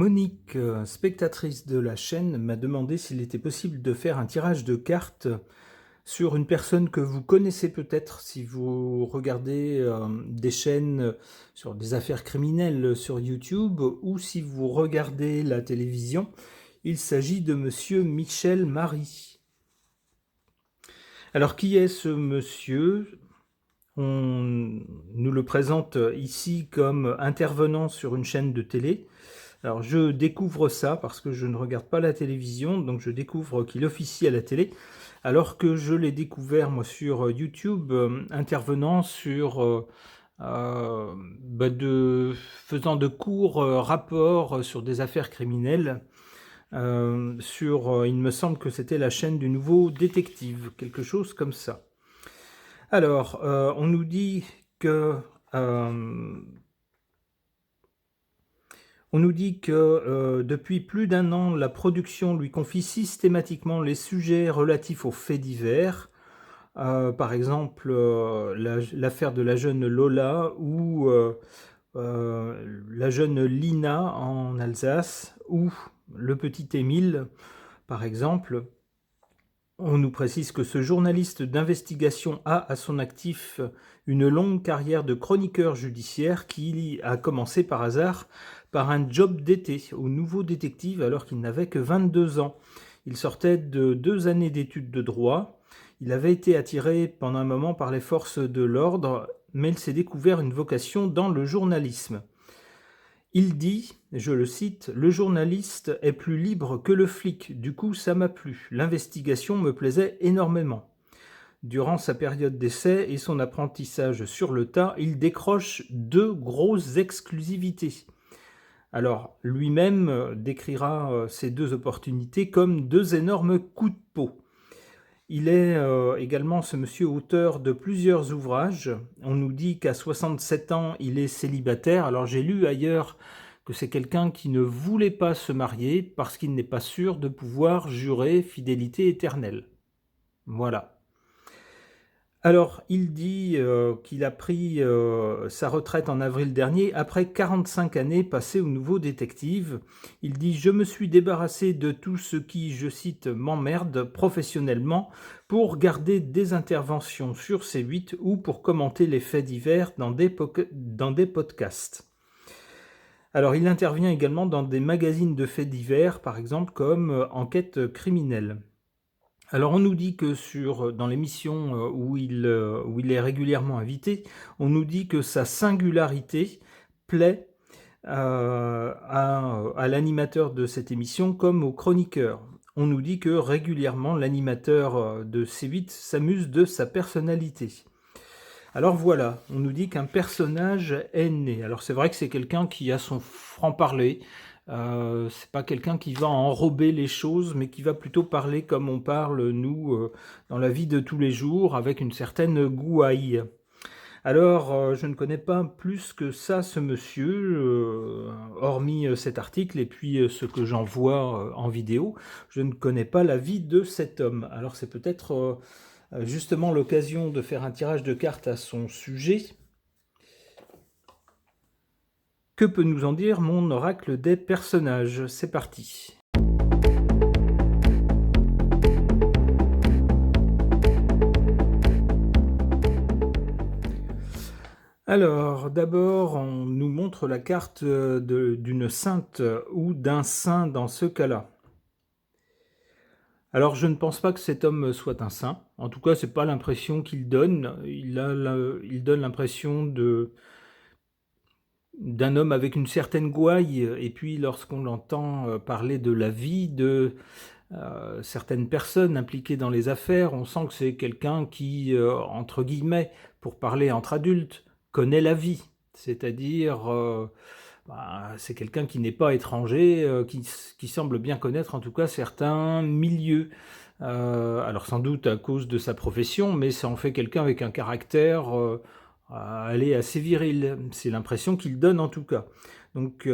Monique, spectatrice de la chaîne, m'a demandé s'il était possible de faire un tirage de cartes sur une personne que vous connaissez peut-être si vous regardez des chaînes sur des affaires criminelles sur YouTube ou si vous regardez la télévision. Il s'agit de monsieur Michel Marie. Alors qui est ce monsieur ? On nous le présente ici comme intervenant sur une chaîne de télé. Alors je découvre ça parce que je ne regarde pas la télévision, donc je découvre qu'il officie à la télé, alors que je l'ai découvert moi sur YouTube, intervenant sur faisant de courts rapports sur des affaires criminelles. Il me semble que c'était la chaîne du Nouveau Détective, quelque chose comme ça. Alors, on nous dit que depuis plus d'un an, la production lui confie systématiquement les sujets relatifs aux faits divers. Par exemple, l'affaire de la jeune Lola ou la jeune Lina en Alsace ou le petit Émile, par exemple. On nous précise que ce journaliste d'investigation a à son actif une longue carrière de chroniqueur judiciaire qui a commencé par hasard par un job d'été au Nouveau Détective alors qu'il n'avait que 22 ans. Il sortait de 2 années d'études de droit. Il avait été attiré pendant un moment par les forces de l'ordre, mais il s'est découvert une vocation dans le journalisme. Il dit, je le cite, « Le journaliste est plus libre que le flic, du coup ça m'a plu. L'investigation me plaisait énormément. » Durant sa période d'essai et son apprentissage sur le tas, il décroche 2 grosses exclusivités. Alors, lui-même décrira ces 2 opportunités comme 2 énormes coups de peau. Il est également, ce monsieur, auteur de plusieurs ouvrages. On nous dit qu'à 67 ans, il est célibataire. Alors j'ai lu ailleurs que c'est quelqu'un qui ne voulait pas se marier parce qu'il n'est pas sûr de pouvoir jurer fidélité éternelle. Voilà. Alors, il dit qu'il a pris sa retraite en avril dernier après 45 années passées au Nouveau Détective. Il dit « Je me suis débarrassé de tout ce qui, je cite, m'emmerde professionnellement pour garder des interventions sur C8 ou pour commenter les faits divers dans des podcasts. » Alors, il intervient également dans des magazines de faits divers, par exemple comme Enquête criminelle. Alors on nous dit que dans l'émission où il est régulièrement invité, on nous dit que sa singularité plaît à l'animateur de cette émission comme au chroniqueur. On nous dit que régulièrement l'animateur de C8 s'amuse de sa personnalité. Alors voilà, on nous dit qu'un personnage est né. Alors c'est vrai que c'est quelqu'un qui a son franc-parler. C'est pas quelqu'un qui va enrober les choses, mais qui va plutôt parler comme on parle, nous, dans la vie de tous les jours, avec une certaine gouaille. Alors, je ne connais pas plus que ça ce monsieur, hormis cet article et puis ce que j'en vois en vidéo. Je ne connais pas la vie de cet homme. Alors c'est peut-être justement l'occasion de faire un tirage de cartes à son sujet. Que peut nous en dire mon oracle des personnages ? C'est parti. Alors, d'abord, on nous montre la carte d'une sainte ou d'un saint dans ce cas-là. Alors, je ne pense pas que cet homme soit un saint. En tout cas, c'est pas l'impression qu'il donne. Il donne l'impression d'un homme avec une certaine gouaille, et puis lorsqu'on l'entend parler de la vie de certaines personnes impliquées dans les affaires, on sent que c'est quelqu'un qui, entre guillemets, pour parler entre adultes, connaît la vie. C'est-à-dire, c'est quelqu'un qui n'est pas étranger, qui semble bien connaître en tout cas certains milieux. Alors sans doute à cause de sa profession, mais ça en fait quelqu'un avec un caractère assez viril. C'est l'impression qu'il donne en tout cas. Donc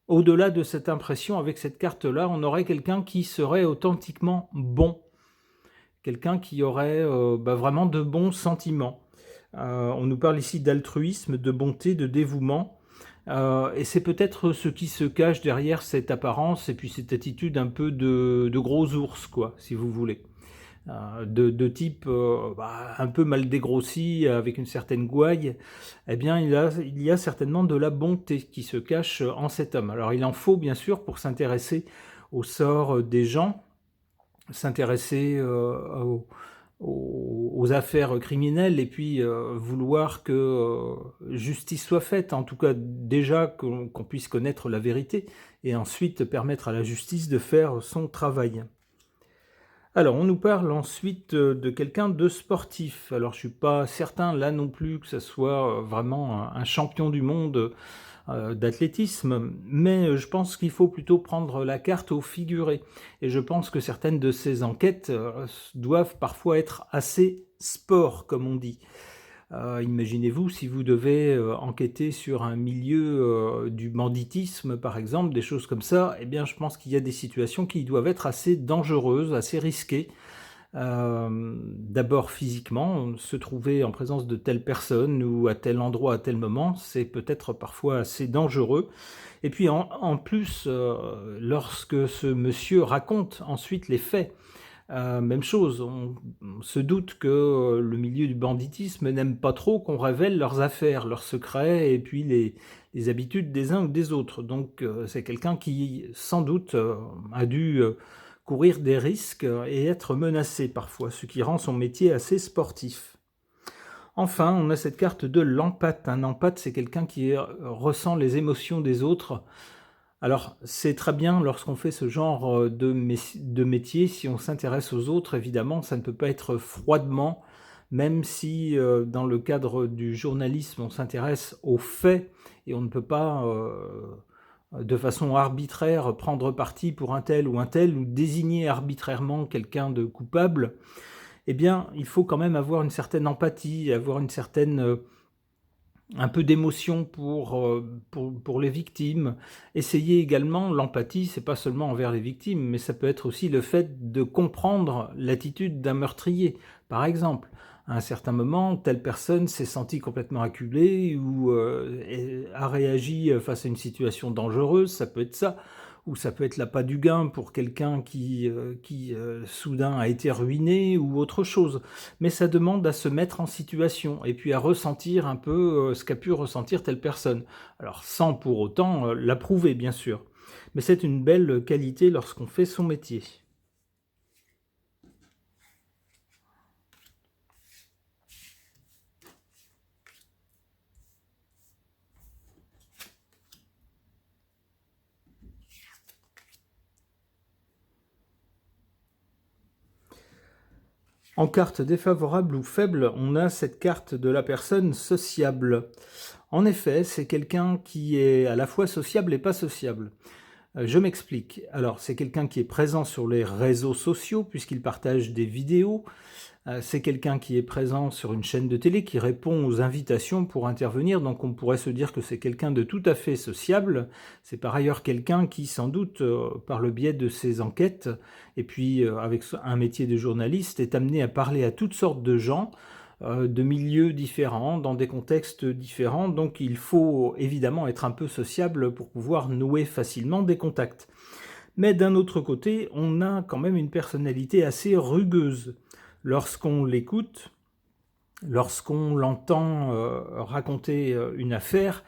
au-delà de cette impression, avec cette carte-là, on aurait quelqu'un qui serait authentiquement bon. Quelqu'un qui aurait vraiment de bons sentiments. On nous parle ici d'altruisme, de bonté, de dévouement. Et c'est peut-être ce qui se cache derrière cette apparence et puis cette attitude un peu de gros ours, quoi, si vous voulez. De type un peu mal dégrossi, avec une certaine gouaille, eh bien il y a certainement de la bonté qui se cache en cet homme. Alors il en faut bien sûr pour s'intéresser au sort des gens, s'intéresser aux affaires criminelles et puis vouloir que justice soit faite, en tout cas déjà qu'on puisse connaître la vérité et ensuite permettre à la justice de faire son travail. Alors, on nous parle ensuite de quelqu'un de sportif. Alors, je suis pas certain là non plus que ça soit vraiment un champion du monde d'athlétisme, mais je pense qu'il faut plutôt prendre la carte au figuré. Et je pense que certaines de ces enquêtes doivent parfois être assez sport, comme on dit. Imaginez-vous si vous devez enquêter sur un milieu du banditisme, par exemple, des choses comme ça, eh bien je pense qu'il y a des situations qui doivent être assez dangereuses, assez risquées. D'abord physiquement, se trouver en présence de telle personne ou à tel endroit à tel moment, c'est peut-être parfois assez dangereux. Et puis en plus, lorsque ce monsieur raconte ensuite les faits, même chose, on se doute que le milieu du banditisme n'aime pas trop qu'on révèle leurs affaires, leurs secrets et puis les habitudes des uns ou des autres. Donc c'est quelqu'un qui, sans doute, a dû courir des risques et être menacé parfois, ce qui rend son métier assez sportif. Enfin, on a cette carte de l'empathe. Un empathe, c'est quelqu'un qui ressent les émotions des autres. Alors, c'est très bien lorsqu'on fait ce genre de métier, si on s'intéresse aux autres, évidemment, ça ne peut pas être froidement, même si dans le cadre du journalisme, on s'intéresse aux faits et on ne peut pas, de façon arbitraire, prendre parti pour un tel ou désigner arbitrairement quelqu'un de coupable. Eh bien, il faut quand même avoir une certaine empathie, avoir une certaine un peu d'émotion pour les victimes. Essayer également l'empathie, c'est pas seulement envers les victimes, mais ça peut être aussi le fait de comprendre l'attitude d'un meurtrier. Par exemple, à un certain moment, telle personne s'est sentie complètement acculée ou a réagi face à une situation dangereuse, ça peut être ça. Ou ça peut être l'appât du gain pour quelqu'un qui soudain a été ruiné ou autre chose. Mais ça demande à se mettre en situation et puis à ressentir un peu ce qu'a pu ressentir telle personne. Alors sans pour autant l'approuver bien sûr. Mais c'est une belle qualité lorsqu'on fait son métier. En carte défavorable ou faible, on a cette carte de la personne sociable. En effet, c'est quelqu'un qui est à la fois sociable et pas sociable. Je m'explique. Alors, c'est quelqu'un qui est présent sur les réseaux sociaux puisqu'il partage des vidéos. C'est quelqu'un qui est présent sur une chaîne de télé, qui répond aux invitations pour intervenir. Donc on pourrait se dire que c'est quelqu'un de tout à fait sociable. C'est par ailleurs quelqu'un qui, sans doute, par le biais de ses enquêtes, et puis avec un métier de journaliste, est amené à parler à toutes sortes de gens, de milieux différents, dans des contextes différents. Donc il faut évidemment être un peu sociable pour pouvoir nouer facilement des contacts. Mais d'un autre côté, on a quand même une personnalité assez rugueuse. Lorsqu'on l'écoute, lorsqu'on l'entend raconter une affaire,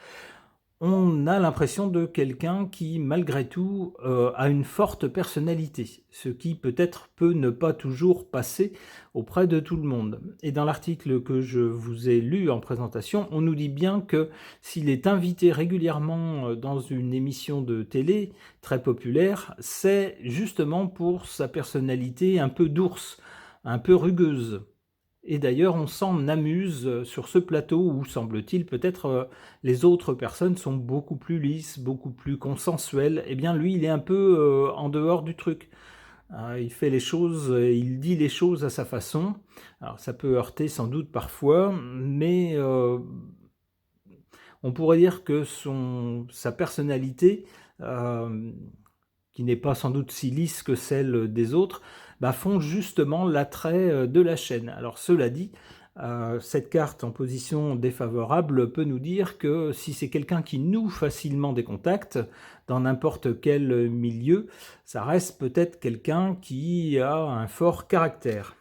on a l'impression de quelqu'un qui, malgré tout, a une forte personnalité, ce qui peut-être peut ne pas toujours passer auprès de tout le monde. Et dans l'article que je vous ai lu en présentation, on nous dit bien que s'il est invité régulièrement dans une émission de télé très populaire, c'est justement pour sa personnalité un peu d'ours, un peu rugueuse. Et d'ailleurs, on s'en amuse sur ce plateau où, semble-t-il, peut-être les autres personnes sont beaucoup plus lisses, beaucoup plus consensuelles. Eh bien, lui, il est un peu en dehors du truc. Il fait les choses, il dit les choses à sa façon. Alors, ça peut heurter sans doute parfois, mais on pourrait dire que sa personnalité, qui n'est pas sans doute si lisse que celle des autres, font justement l'attrait de la chaîne. Alors cela dit, Cette carte en position défavorable peut nous dire que si c'est quelqu'un qui noue facilement des contacts dans n'importe quel milieu, ça reste peut-être quelqu'un qui a un fort caractère.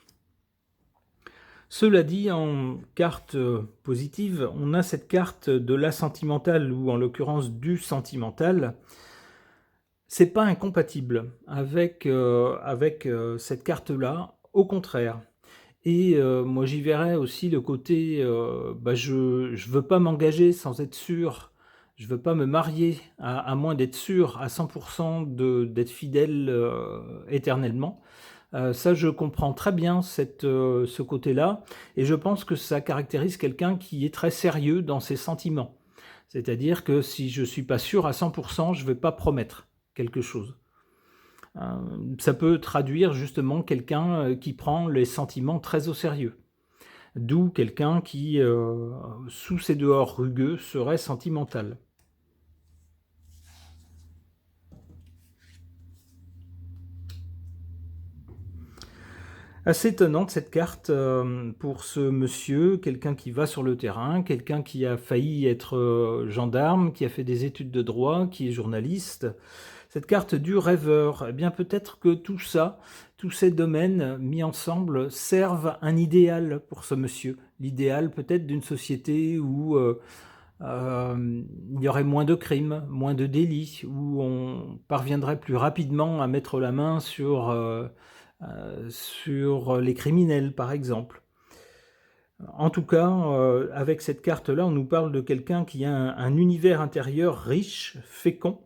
Cela dit, en carte positive, on a cette carte de la sentimentale, ou en l'occurrence du sentimental. C'est pas incompatible avec cette carte-là, au contraire. Et moi j'y verrais aussi le côté, je veux pas m'engager sans être sûr, je veux pas me marier à moins d'être sûr à 100 d'être fidèle, éternellement. Ça je comprends très bien ce côté-là, et je pense que ça caractérise quelqu'un qui est très sérieux dans ses sentiments. C'est-à-dire que si je suis pas sûr à 100 je vais pas promettre quelque chose. Ça peut traduire justement quelqu'un qui prend les sentiments très au sérieux. D'où quelqu'un qui, sous ses dehors rugueux, serait sentimental. Assez étonnante cette carte pour ce monsieur, quelqu'un qui va sur le terrain, quelqu'un qui a failli être gendarme, qui a fait des études de droit, qui est journaliste. Cette carte du rêveur, eh bien peut-être que tout ça, tous ces domaines mis ensemble servent un idéal pour ce monsieur. L'idéal peut-être d'une société où il y aurait moins de crimes, moins de délits, où on parviendrait plus rapidement à mettre la main sur les criminels, par exemple. En tout cas, avec cette carte-là, on nous parle de quelqu'un qui a un univers intérieur riche, fécond,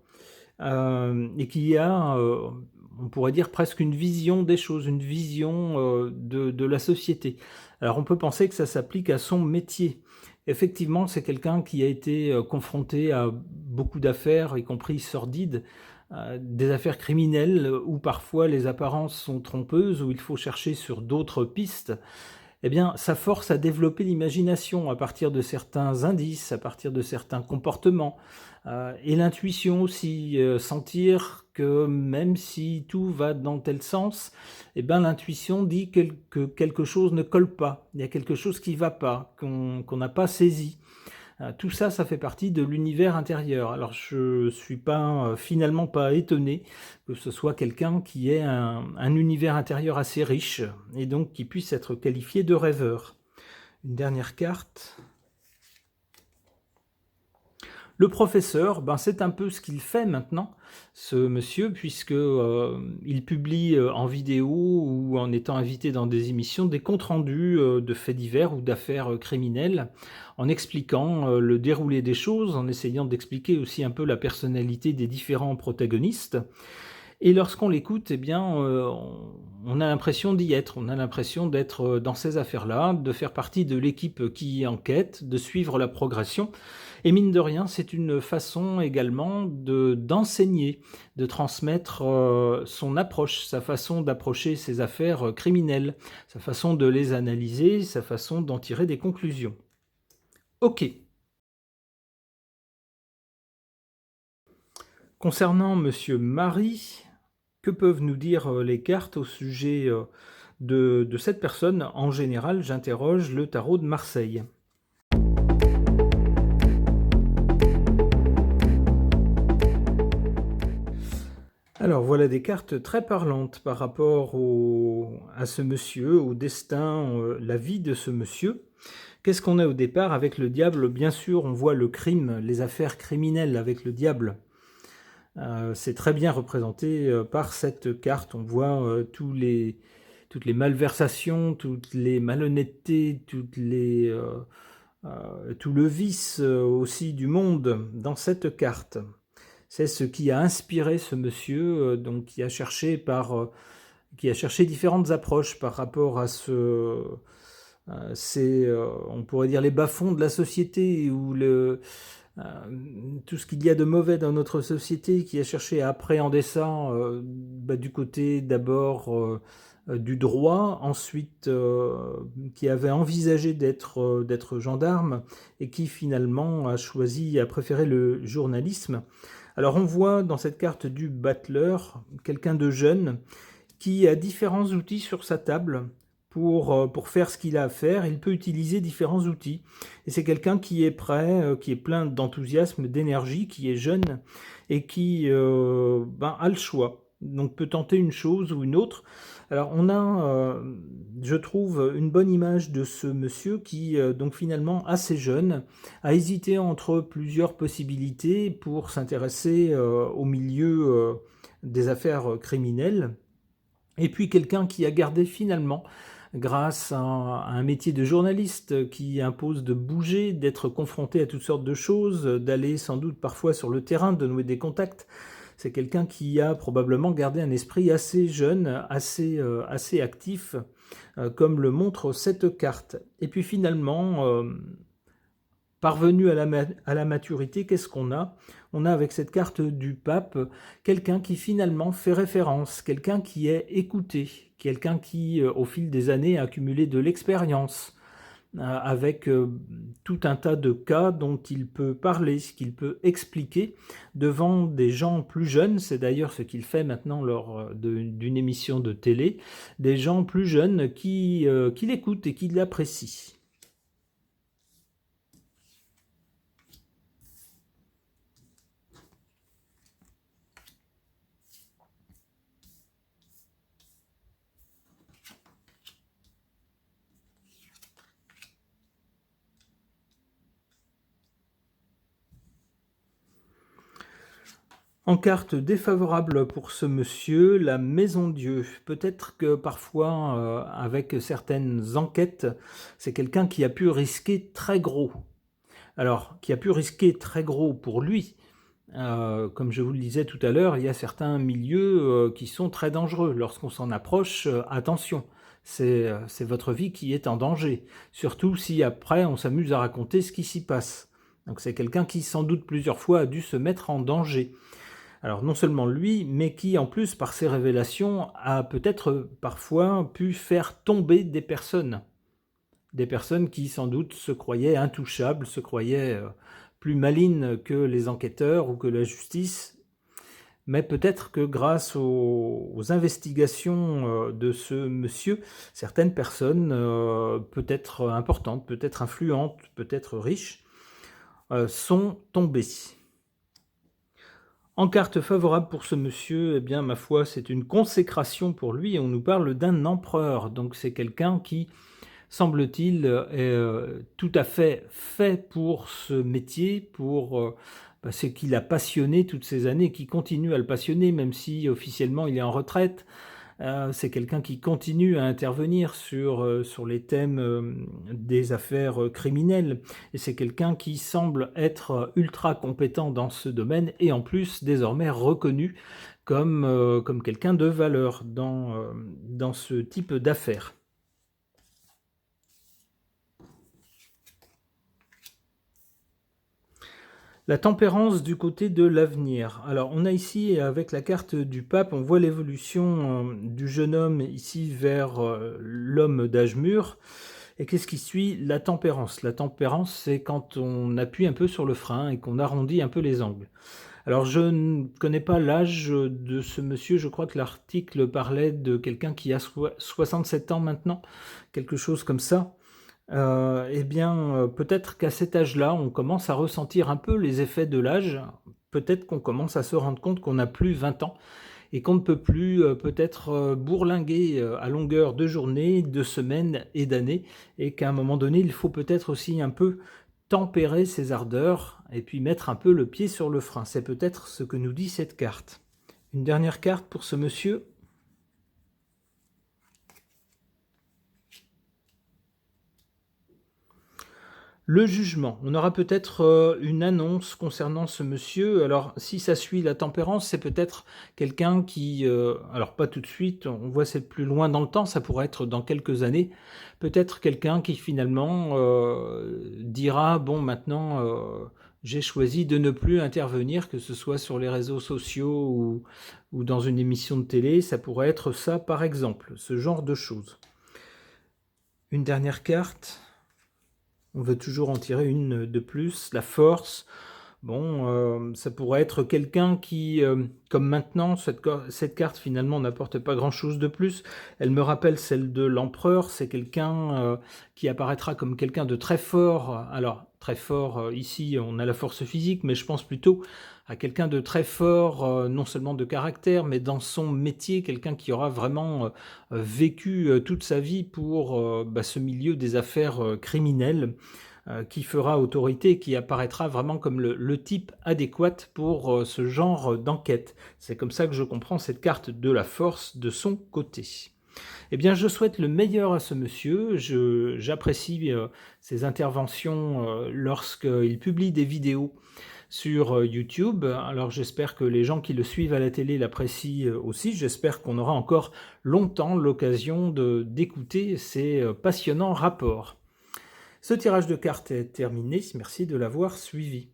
et qui a, on pourrait dire presque une vision des choses, une vision de la société. Alors on peut penser que ça s'applique à son métier. Effectivement, c'est quelqu'un qui a été confronté à beaucoup d'affaires, y compris sordides, des affaires criminelles où parfois les apparences sont trompeuses, où il faut chercher sur d'autres pistes. Eh bien, ça force à développer l'imagination à partir de certains indices, à partir de certains comportements, et l'intuition aussi, sentir que même si tout va dans tel sens, eh ben, l'intuition dit que quelque chose ne colle pas, il y a quelque chose qui ne va pas, qu'on n'a pas saisi. Tout ça, ça fait partie de l'univers intérieur. Alors je suis pas, finalement pas étonné que ce soit quelqu'un qui ait un univers intérieur assez riche, et donc qui puisse être qualifié de rêveur. Une dernière carte. Le professeur, ben c'est un peu ce qu'il fait maintenant, ce monsieur, puisque il publie en vidéo ou en étant invité dans des émissions des comptes rendus de faits divers ou d'affaires criminelles, en expliquant le déroulé des choses, en essayant d'expliquer aussi un peu la personnalité des différents protagonistes. Et lorsqu'on l'écoute, eh bien, on a l'impression d'y être, on a l'impression d'être dans ces affaires-là, de faire partie de l'équipe qui enquête, de suivre la progression. Et mine de rien, c'est une façon également d'enseigner, de transmettre son approche, sa façon d'approcher ces affaires criminelles, sa façon de les analyser, sa façon d'en tirer des conclusions. Ok. Concernant Monsieur Marie, que peuvent nous dire les cartes au sujet de cette personne? En général, j'interroge le tarot de Marseille. Alors voilà des cartes très parlantes par rapport à ce monsieur, au destin, la vie de ce monsieur. Qu'est-ce qu'on a au départ avec le diable? Bien sûr, on voit le crime, les affaires criminelles avec le diable. C'est très bien représenté par cette carte. On voit toutes les malversations, toutes les malhonnêtetés, tout le vice aussi du monde dans cette carte. C'est ce qui a inspiré ce monsieur, donc qui a cherché différentes approches par rapport à on pourrait dire les bas-fonds de la société, ou tout ce qu'il y a de mauvais dans notre société, qui a cherché à appréhender ça du côté d'abord du droit, ensuite qui avait envisagé d'être gendarme, et qui finalement a préféré le journalisme. Alors on voit dans cette carte du battleur quelqu'un de jeune qui a différents outils sur sa table pour faire ce qu'il a à faire. Il peut utiliser différents outils. Et c'est quelqu'un qui est prêt, qui est plein d'enthousiasme, d'énergie, qui est jeune et qui a le choix. Donc peut tenter une chose ou une autre. Alors on a, je trouve, une bonne image de ce monsieur qui, donc finalement assez jeune, a hésité entre plusieurs possibilités pour s'intéresser au milieu des affaires criminelles. Et puis quelqu'un qui a gardé finalement, grâce à un métier de journaliste qui impose de bouger, d'être confronté à toutes sortes de choses, d'aller sans doute parfois sur le terrain, de nouer des contacts. C'est quelqu'un qui a probablement gardé un esprit assez jeune, assez actif, comme le montre cette carte. Et puis finalement, parvenu à la maturité, qu'est-ce qu'on a? On a avec cette carte du pape quelqu'un qui finalement fait référence, quelqu'un qui est écouté, quelqu'un qui, au fil des années, a accumulé de l'expérience, avec tout un tas de cas dont il peut parler, ce qu'il peut expliquer devant des gens plus jeunes. C'est d'ailleurs ce qu'il fait maintenant lors d'une émission de télé, des gens plus jeunes qui l'écoutent et qui l'apprécient. En carte défavorable pour ce monsieur, la Maison Dieu. Peut-être que parfois, avec certaines enquêtes, c'est quelqu'un qui a pu risquer très gros. Alors, qui a pu risquer très gros pour lui. Comme je vous le disais tout à l'heure, il y a certains milieux qui sont très dangereux. Lorsqu'on s'en approche, attention, c'est votre vie qui est en danger. Surtout si après on s'amuse à raconter ce qui s'y passe. Donc c'est quelqu'un qui sans doute plusieurs fois a dû se mettre en danger. Alors non seulement lui, mais qui en plus par ses révélations a peut-être parfois pu faire tomber des personnes. Des personnes qui sans doute se croyaient intouchables, se croyaient plus malignes que les enquêteurs ou que la justice. Mais peut-être que grâce aux investigations de ce monsieur, certaines personnes, peut-être importantes, peut-être influentes, peut-être riches, sont tombées. En carte favorable pour ce monsieur, eh bien, ma foi, c'est une consécration pour lui. On nous parle d'un empereur. Donc, c'est quelqu'un qui, semble-t-il, est tout à fait pour ce métier, pour ce qui l'a passionné toutes ces années, qui continue à le passionner, même si officiellement il est en retraite. C'est quelqu'un qui continue à intervenir sur les thèmes des affaires criminelles. Et c'est quelqu'un qui semble être ultra compétent dans ce domaine et en plus désormais reconnu comme quelqu'un de valeur dans ce type d'affaires. La tempérance du côté de l'avenir. Alors on a ici, avec la carte du pape, on voit l'évolution du jeune homme ici vers l'homme d'âge mûr. Et qu'est-ce qui suit? La tempérance. La tempérance, c'est quand on appuie un peu sur le frein et qu'on arrondit un peu les angles. Alors je ne connais pas l'âge de ce monsieur, je crois que l'article parlait de quelqu'un qui a 67 ans maintenant, quelque chose comme ça. Eh bien, peut-être qu'à cet âge-là, on commence à ressentir un peu les effets de l'âge. Peut-être qu'on commence à se rendre compte qu'on n'a plus 20 ans et qu'on ne peut plus peut-être bourlinguer à longueur de journée, de semaines et d'années, et qu'à un moment donné, il faut peut-être aussi un peu tempérer ses ardeurs et puis mettre un peu le pied sur le frein. C'est peut-être ce que nous dit cette carte. Une dernière carte pour ce monsieur. Le jugement. On aura peut-être une annonce concernant ce monsieur. Alors, si ça suit la tempérance, c'est peut-être quelqu'un qui... alors, pas tout de suite, on voit c'est plus loin dans le temps, ça pourrait être dans quelques années. Peut-être quelqu'un qui finalement dira, bon, maintenant, j'ai choisi de ne plus intervenir, que ce soit sur les réseaux sociaux ou dans une émission de télé. Ça pourrait être ça, par exemple, ce genre de choses. Une dernière carte. On veut toujours en tirer une de plus. La force. Bon, ça pourrait être quelqu'un qui, comme maintenant, cette carte finalement n'apporte pas grand-chose de plus. Elle me rappelle celle de l'empereur, c'est quelqu'un, qui apparaîtra comme quelqu'un de très fort. Alors très fort, ici on a la force physique, mais je pense plutôt à quelqu'un de très fort, non seulement de caractère, mais dans son métier, quelqu'un qui aura vraiment, vécu, toute sa vie pour, ce milieu des affaires, criminelles, qui fera autorité, qui apparaîtra vraiment comme le type adéquat pour ce genre d'enquête. C'est comme ça que je comprends cette carte de la force de son côté. Eh bien, je souhaite le meilleur à ce monsieur. J'apprécie ses interventions lorsqu'il publie des vidéos sur YouTube. Alors j'espère que les gens qui le suivent à la télé l'apprécient aussi. J'espère qu'on aura encore longtemps l'occasion d'écouter ces passionnants rapports. Ce tirage de cartes est terminé, merci de l'avoir suivi.